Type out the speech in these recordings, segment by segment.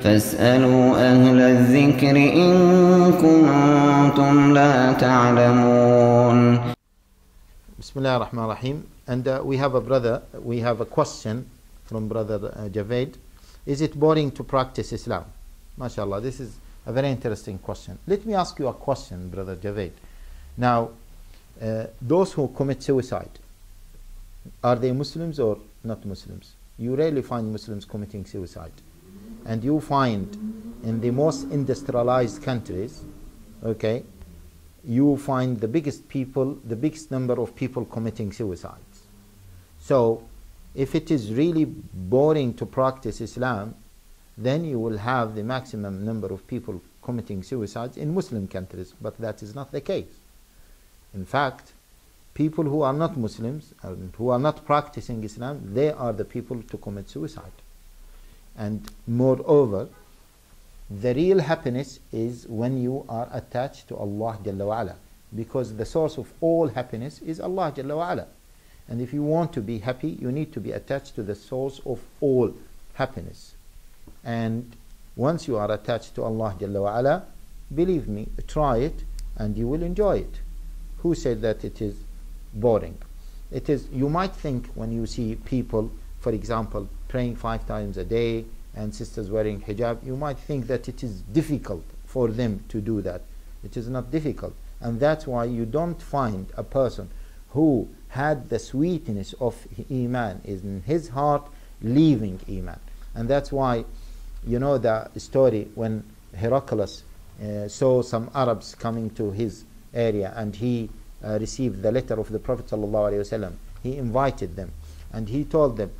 فاسألوا أهل الذكر إن كنتم لا تعلمون. Bismillah ar-Rahman ar-Rahim. And we have a question from brother Javed. Is it boring to practice Islam? MashaAllah, this is a very interesting question. Let me ask you a question, brother Javed. Now, those who commit suicide, are they Muslims or not Muslims? You rarely find Muslims committing suicide. And you find in the most industrialized countries, okay, you find the biggest number of people committing suicides. So, if it is really boring to practice Islam, then you will have the maximum number of people committing suicides in Muslim countries, but that is not the case. In fact, people who are not Muslims and who are not practicing Islam, they are the people to commit suicide. And moreover, the real happiness is when you are attached to Allah Jalla wa'ala, because the source of all happiness is Allah Jalla wa'ala. And if you want to be happy, you need to be attached to the source of all happiness. And once you are attached to Allah Jalla wa'ala, believe me, try it and you will enjoy it. Who said that it is boring? It is. You might think when you see people, for example, praying 5 times a day and sisters wearing hijab, you might think that it is difficult for them to do that. It is not difficult. And that's why you don't find a person who had the sweetness of Iman is in his heart leaving Iman. And that's why, you know the story when Heraclius saw some Arabs coming to his area and he received the letter of the Prophet ﷺ. He invited them and he told them,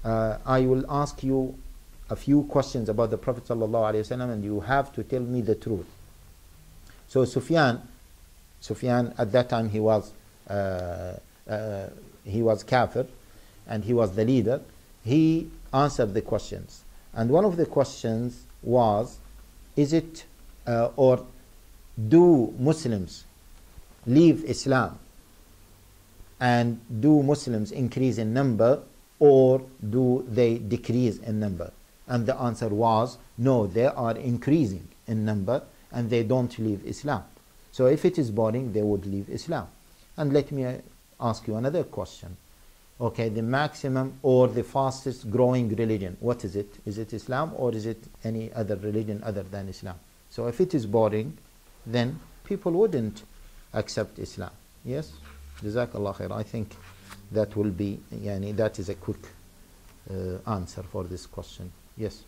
I will ask you a few questions about the Prophet ﷺ and you have to tell me the truth. So Sufyan at that time he was kafir and he was the leader. He answered the questions, and one of the questions was, is it or do Muslims leave Islam and do Muslims increase in number or do they decrease in number? And the answer was, no, they are increasing in number and they don't leave Islam. So if it is boring, they would leave Islam. And let me ask you another question. Okay, the maximum or the fastest growing religion, what is it? Is it Islam or is it any other religion other than Islam? So if it is boring, then people wouldn't accept Islam. Yes? Jazakallah khair. I think that will be, that is a quick answer for this question. Yes.